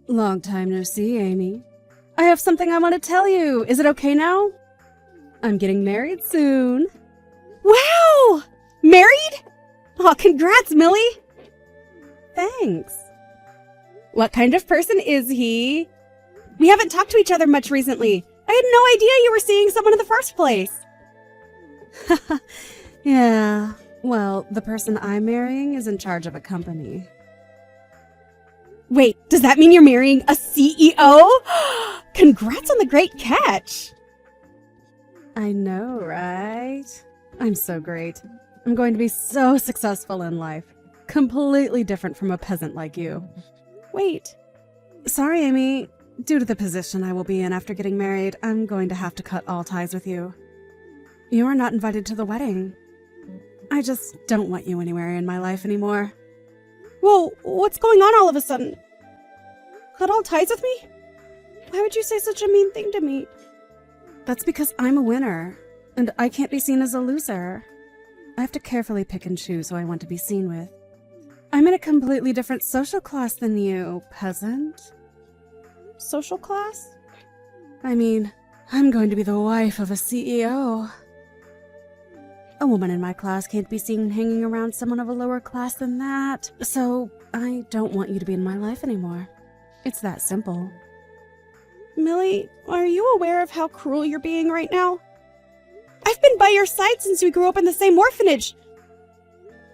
Long time no see, Amy. I have something I want to tell you. Is it okay now? I'm getting married soon. Wow! Married? Oh, congrats, Millie! Thanks. What kind of person is he? We haven't talked to each other much recently. I had no idea you were seeing someone in the first place. Yeah, well, the person I'm marrying is in charge of a company. Wait, does that mean you're marrying a CEO? Congrats on the great catch! I know, right? I'm so great. I'm going to be so successful in life. Completely different from a peasant like you. Wait. Sorry, Amy. Due to the position I will be in after getting married, I'm going to have to cut all ties with you. You are not invited to the wedding. I just don't want you anywhere in my life anymore. Whoa, what's going on all of a sudden? Cut all ties with me? Why would you say such a mean thing to me? That's because I'm a winner, and I can't be seen as a loser. I have to carefully pick and choose who I want to be seen with. I'm in a completely different social class than you, peasant. Social class? I mean, I'm going to be the wife of a CEO. A woman in my class can't be seen hanging around someone of a lower class than that, so I don't want you to be in my life anymore. It's that simple. Millie, are you aware of how cruel you're being right now? I've been by your side since we grew up in the same orphanage.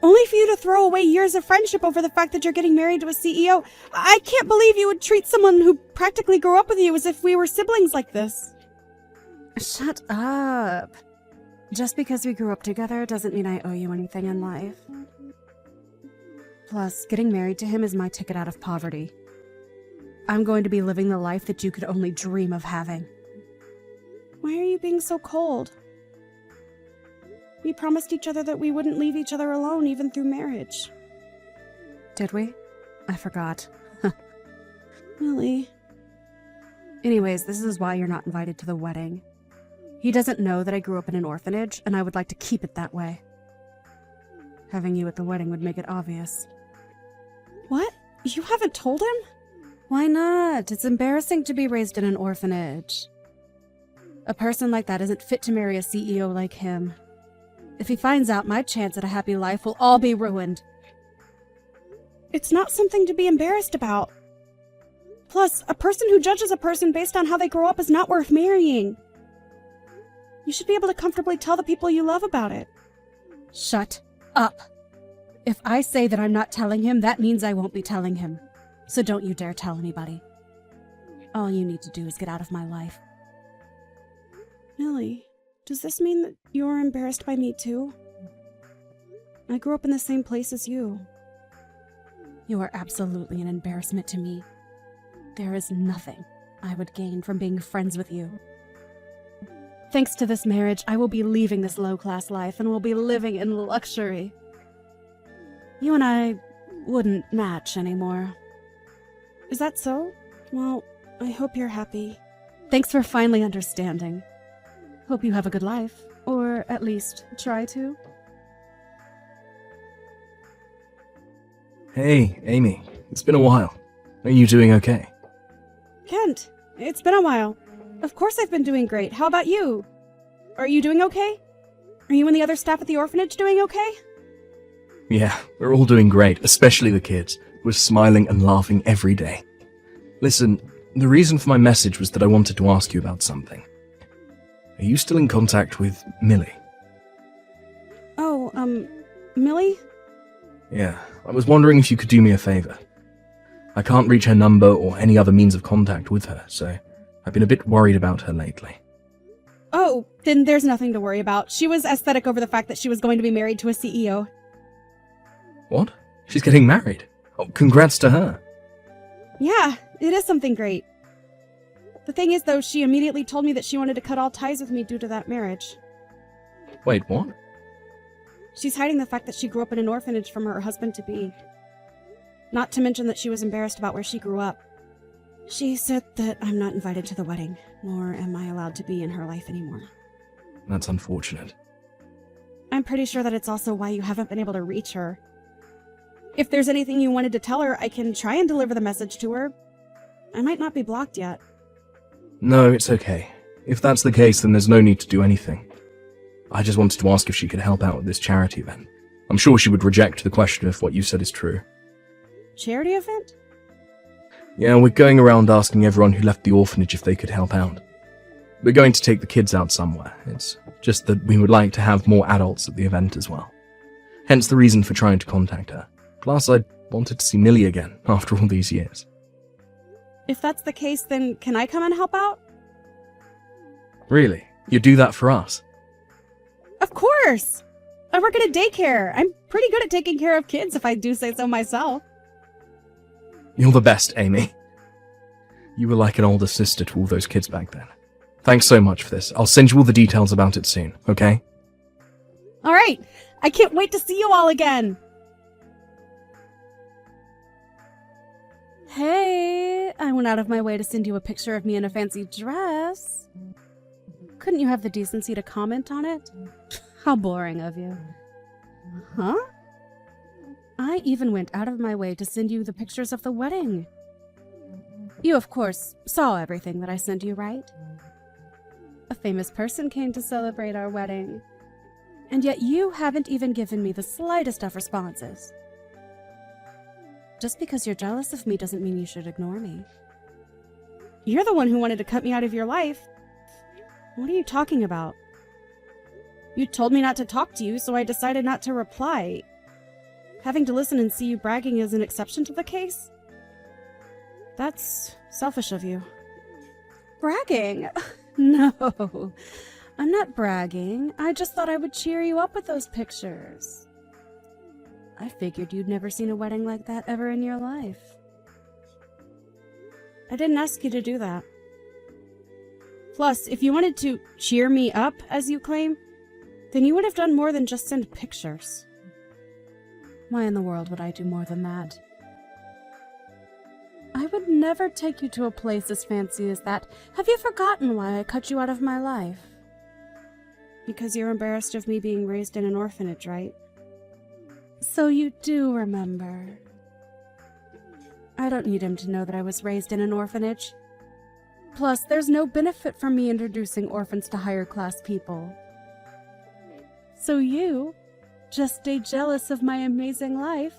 Only for you to throw away years of friendship over the fact that you're getting married to a CEO. I can't believe you would treat someone who practically grew up with you as if we were siblings like this. Shut up. Just because we grew up together doesn't mean I owe you anything in life. Plus, getting married to him is my ticket out of poverty. I'm going to be living the life that you could only dream of having. Why are you being so cold? We promised each other that we wouldn't leave each other alone even through marriage. Did we? I forgot. Millie. Anyways, this is why you're not invited to the wedding. He doesn't know that I grew up in an orphanage, and I would like to keep it that way. Having you at the wedding would make it obvious. What? You haven't told him? Why not? It's embarrassing to be raised in an orphanage. A person like that isn't fit to marry a CEO like him. If he finds out, my chance at a happy life will all be ruined. It's not something to be embarrassed about. Plus, a person who judges a person based on how they grow up is not worth marrying. You should be able to comfortably tell the people you love about it. Shut up. If I say that I'm not telling him, that means I won't be telling him. So don't you dare tell anybody. All you need to do is get out of my life. Millie, does this mean that you're embarrassed by me too? I grew up in the same place as you. You are absolutely an embarrassment to me. There is nothing I would gain from being friends with you. Thanks to this marriage, I will be leaving this low-class life and will be living in luxury. You and I wouldn't match anymore. Is that so? Well, I hope you're happy. Thanks for finally understanding. Hope you have a good life, or at least try to. Hey, Amy. It's been a while. Are you doing okay? Kent, it's been a while. Of course I've been doing great. How about you? Are you doing okay? Are you and the other staff at the orphanage doing okay? Yeah, we're all doing great, especially the kids. We're smiling and laughing every day. Listen, the reason for my message was that I wanted to ask you about something. Are you still in contact with Millie? Oh, Millie? Yeah, I was wondering if you could do me a favor. I can't reach her number or any other means of contact with her, so I've been a bit worried about her lately. Oh, then there's nothing to worry about. She was aesthetic over the fact that she was going to be married to a CEO. What? She's getting married? Oh, congrats to her. Yeah, it is something great. The thing is, though, she immediately told me that she wanted to cut all ties with me due to that marriage. Wait, what? She's hiding the fact that she grew up in an orphanage from her husband-to-be. Not to mention that she was embarrassed about where she grew up. She said that I'm not invited to the wedding, nor am I allowed to be in her life anymore. That's unfortunate. I'm pretty sure that it's also why you haven't been able to reach her. If there's anything you wanted to tell her, I can try and deliver the message to her. I might not be blocked yet. No, it's okay. If that's the case, then there's no need to do anything. I just wanted to ask if she could help out with this charity event. I'm sure she would reject the question if what you said is true. Charity event? Yeah, we're going around asking everyone who left the orphanage if they could help out. We're going to take the kids out somewhere. It's just that we would like to have more adults at the event as well. Hence the reason for trying to contact her. Plus, I wanted to see Millie again after all these years. If that's the case, then can I come and help out? Really? You'd do that for us? Of course! I work at a daycare. I'm pretty good at taking care of kids if I do say so myself. You're the best, Amy. You were like an older sister to all those kids back then. Thanks so much for this. I'll send you all the details about it soon, okay? Alright! I can't wait to see you all again! Hey, I went out of my way to send you a picture of me in a fancy dress. Couldn't you have the decency to comment on it? How boring of you. Huh? I even went out of my way to send you the pictures of the wedding. You, of course, saw everything that I sent you, right? A famous person came to celebrate our wedding. And yet you haven't even given me the slightest of responses. Just because you're jealous of me doesn't mean you should ignore me. You're the one who wanted to cut me out of your life. What are you talking about? You told me not to talk to you, so I decided not to reply. Having to listen and see you bragging is an exception to the case? That's selfish of you. Bragging? No, I'm not bragging. I just thought I would cheer you up with those pictures. I figured you'd never seen a wedding like that ever in your life. I didn't ask you to do that. Plus, if you wanted to cheer me up, as you claim, then you would have done more than just send pictures. Why in the world would I do more than that? I would never take you to a place as fancy as that. Have you forgotten why I cut you out of my life? Because you're embarrassed of me being raised in an orphanage, right? So you do remember. I don't need him to know that I was raised in an orphanage. Plus, there's no benefit from me introducing orphans to higher-class people. So you just stay jealous of my amazing life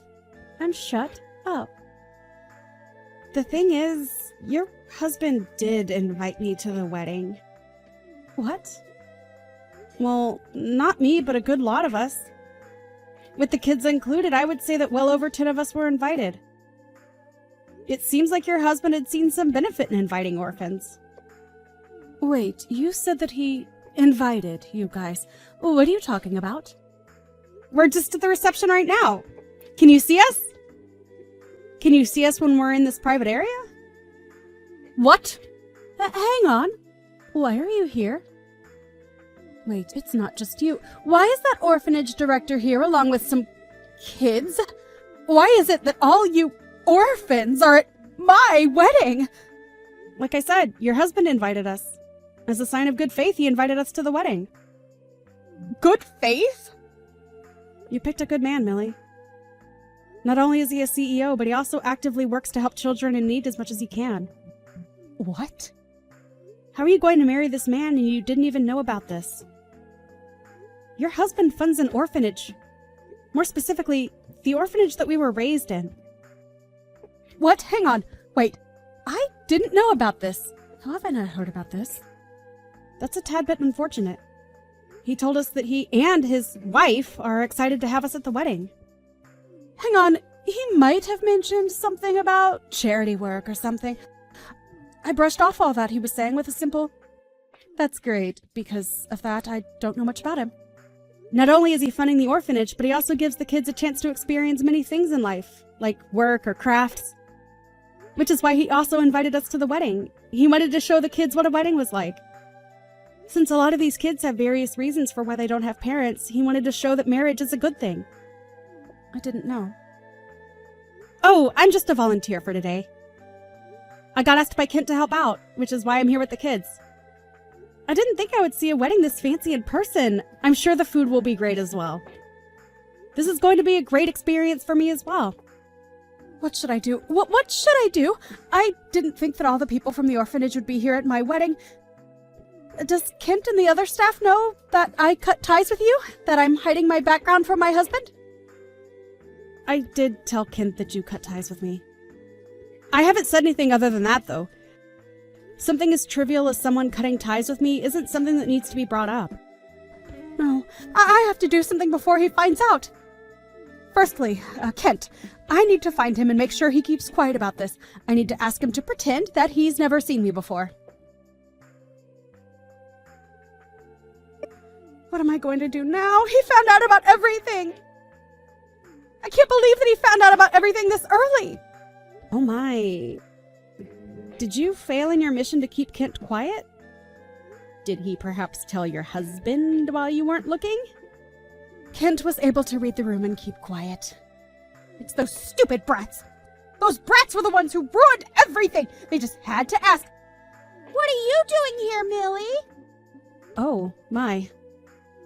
and shut up. The thing is, your husband did invite me to the wedding. What? Well, not me, but a good lot of us. With the kids included, I would say that well over 10 of us were invited. It seems like your husband had seen some benefit in inviting orphans. Wait, you said that he invited you guys. What are you talking about? We're just at the reception right now. Can you see us? Can you see us when we're in this private area? What? Hang on. Why are you here? Wait, it's not just you. Why is that orphanage director here along with some kids? Why is it that all you orphans are at my wedding? Like I said, your husband invited us. As a sign of good faith, he invited us to the wedding. Good faith? You picked a good man, Millie. Not only is he a CEO, but he also actively works to help children in need as much as he can. What? How are you going to marry this man and you didn't even know about this? Your husband funds an orphanage. More specifically, the orphanage that we were raised in. What? Hang on. Wait. I didn't know about this. How have I not heard about this? That's a tad bit unfortunate. He told us that he and his wife are excited to have us at the wedding. Hang on. He might have mentioned something about charity work or something. I brushed off all that he was saying with a simple, "That's great," because of that I don't know much about him. Not only is he funding the orphanage, but he also gives the kids a chance to experience many things in life, like work or crafts. Which is why he also invited us to the wedding. He wanted to show the kids what a wedding was like. Since a lot of these kids have various reasons for why they don't have parents, he wanted to show that marriage is a good thing. I didn't know. Oh, I'm just a volunteer for today. I got asked by Kent to help out, which is why I'm here with the kids. I didn't think I would see a wedding this fancy in person. I'm sure the food will be great as well. This is going to be a great experience for me as well. What should I do? What should I do? I didn't think that all the people from the orphanage would be here at my wedding. Does Kent and the other staff know that I cut ties with you? That I'm hiding my background from my husband? I did tell Kent that you cut ties with me. I haven't said anything other than that, though. Something as trivial as someone cutting ties with me isn't something that needs to be brought up. No, I have to do something before he finds out. Firstly, Kent, I need to find him and make sure he keeps quiet about this. I need to ask him to pretend that he's never seen me before. What am I going to do now? He found out about everything! I can't believe that he found out about everything this early! Oh my. Did you fail in your mission to keep Kent quiet? Did he perhaps tell your husband while you weren't looking? Kent was able to read the room and keep quiet. It's those stupid brats! Those brats were the ones who ruined everything! They just had to ask. What are you doing here, Millie? Oh, my.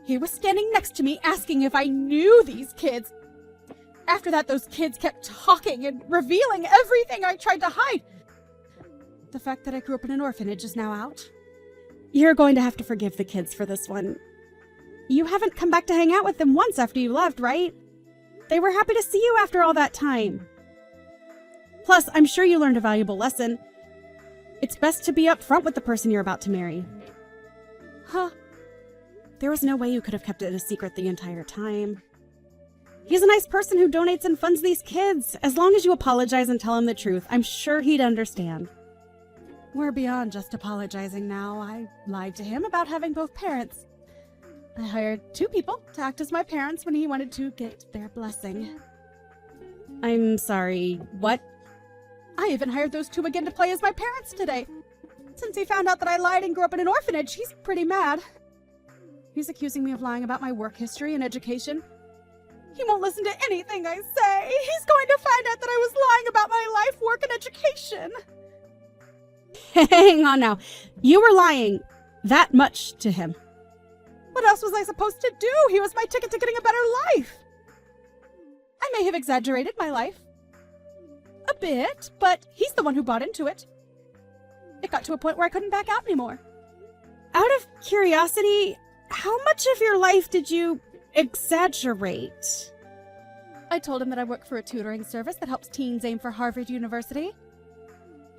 He was standing next to me asking if I knew these kids. After that, those kids kept talking and revealing everything I tried to hide. The fact that I grew up in an orphanage is now out. You're going to have to forgive the kids for this one. You haven't come back to hang out with them once after you left, right? They were happy to see you after all that time. Plus, I'm sure you learned a valuable lesson. It's best to be upfront with the person you're about to marry. Huh. There was no way you could have kept it a secret the entire time. He's a nice person who donates and funds these kids. As long as you apologize and tell him the truth, I'm sure he'd understand. We're beyond just apologizing now. I lied to him about having both parents. I hired 2 people to act as my parents when he wanted to get their blessing. I'm sorry, what? I even hired those 2 again to play as my parents today. Since he found out that I lied and grew up in an orphanage, he's pretty mad. He's accusing me of lying about my work history and education. He won't listen to anything I say. He's going to find out that I was lying about my life, work, and education. Hang on now. You were lying that much to him. What else was I supposed to do? He was my ticket to getting a better life. I may have exaggerated my life. A bit, but he's the one who bought into it. It got to a point where I couldn't back out anymore. Out of curiosity, how much of your life did you exaggerate? I told him that I work for a tutoring service that helps teens aim for Harvard University.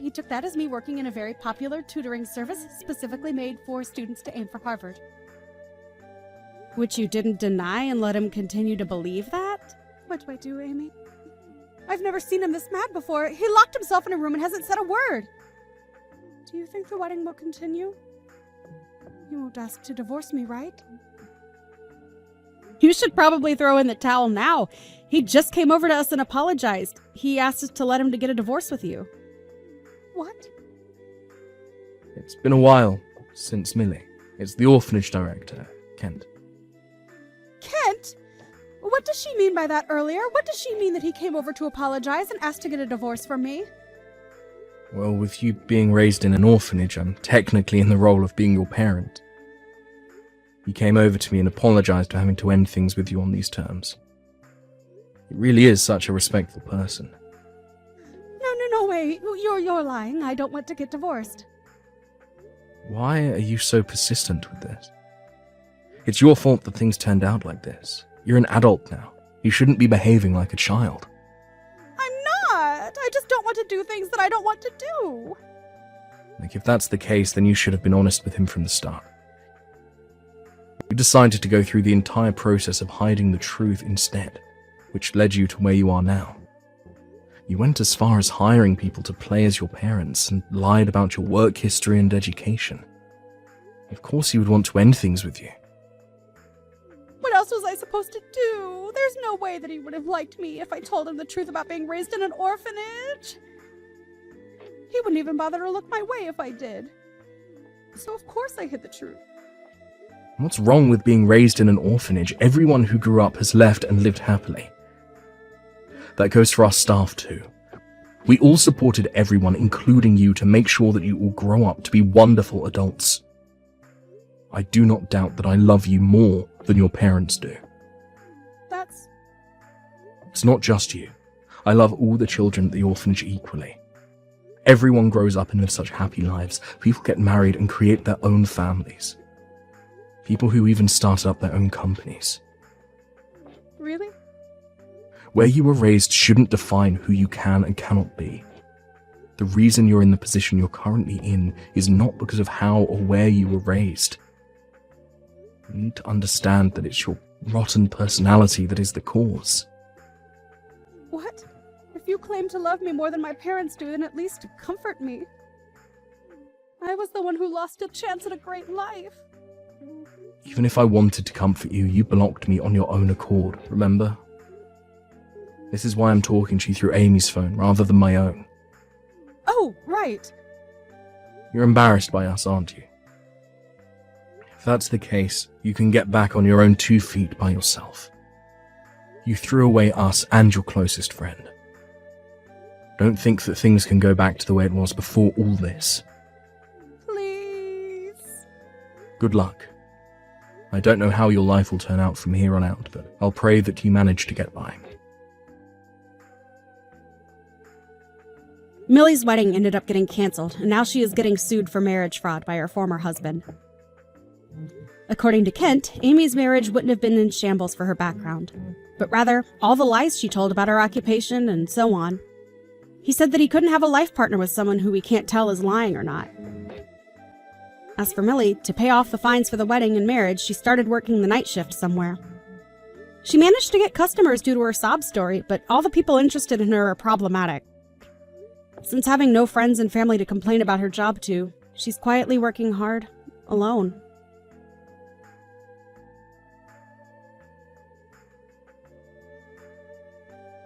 He took that as me working in a very popular tutoring service specifically made for students to aim for Harvard. Which you didn't deny and let him continue to believe that? What do I do, Amy? I've never seen him this mad before. He locked himself in a room and hasn't said a word. Do you think the wedding will continue? He won't ask to divorce me, right? You should probably throw in the towel now. He just came over to us and apologized. He asked us to let him to get a divorce with you. What? It's been a while since Millie. It's the orphanage director, Kent. Kent? What does she mean by that earlier? What does she mean that he came over to apologize and asked to get a divorce from me? Well, with you being raised in an orphanage, I'm technically in the role of being your parent. He came over to me and apologized for having to end things with you on these terms. He really is such a respectful person. No way. You're lying. I don't want to get divorced. Why are you so persistent with this? It's your fault that things turned out like this. You're an adult now. You shouldn't be behaving like a child. I'm not. I just don't want to do things that I don't want to do. Like, if that's the case, then you should have been honest with him from the start. You decided to go through the entire process of hiding the truth instead, which led you to where you are now. You went as far as hiring people to play as your parents and lied about your work history and education. Of course he would want to end things with you. What else was I supposed to do? There's no way that he would have liked me if I told him the truth about being raised in an orphanage. He wouldn't even bother to look my way if I did. So of course I hid the truth. What's wrong with being raised in an orphanage? Everyone who grew up has left and lived happily. That goes for our staff too. We all supported everyone, including you, to make sure that you all grow up to be wonderful adults. I do not doubt that I love you more than your parents do. That's... It's not just you. I love all the children at the orphanage equally. Everyone grows up and lives such happy lives. People get married and create their own families. People who even started up their own companies. Really? Where you were raised shouldn't define who you can and cannot be. The reason you're in the position you're currently in is not because of how or where you were raised. You need to understand that it's your rotten personality that is the cause. What? If you claim to love me more than my parents do, then at least comfort me. I was the one who lost a chance at a great life. Even if I wanted to comfort you, you blocked me on your own accord, remember? This is why I'm talking to you through Amy's phone rather than my own. Oh, right. You're embarrassed by us, aren't you? If that's the case, you can get back on your own 2 feet by yourself. You threw away us and your closest friend. Don't think that things can go back to the way it was before all this. Please. Good luck. I don't know how your life will turn out from here on out, but I'll pray that you manage to get by. Millie's wedding ended up getting canceled, and now she is getting sued for marriage fraud by her former husband. According to Kent, Amy's marriage wouldn't have been in shambles for her background, but rather all the lies she told about her occupation and so on. He said that he couldn't have a life partner with someone who he can't tell is lying or not. As for Millie, to pay off the fines for the wedding and marriage, she started working the night shift somewhere. She managed to get customers due to her sob story, but all the people interested in her are problematic. Since having no friends and family to complain about her job to, she's quietly working hard, alone.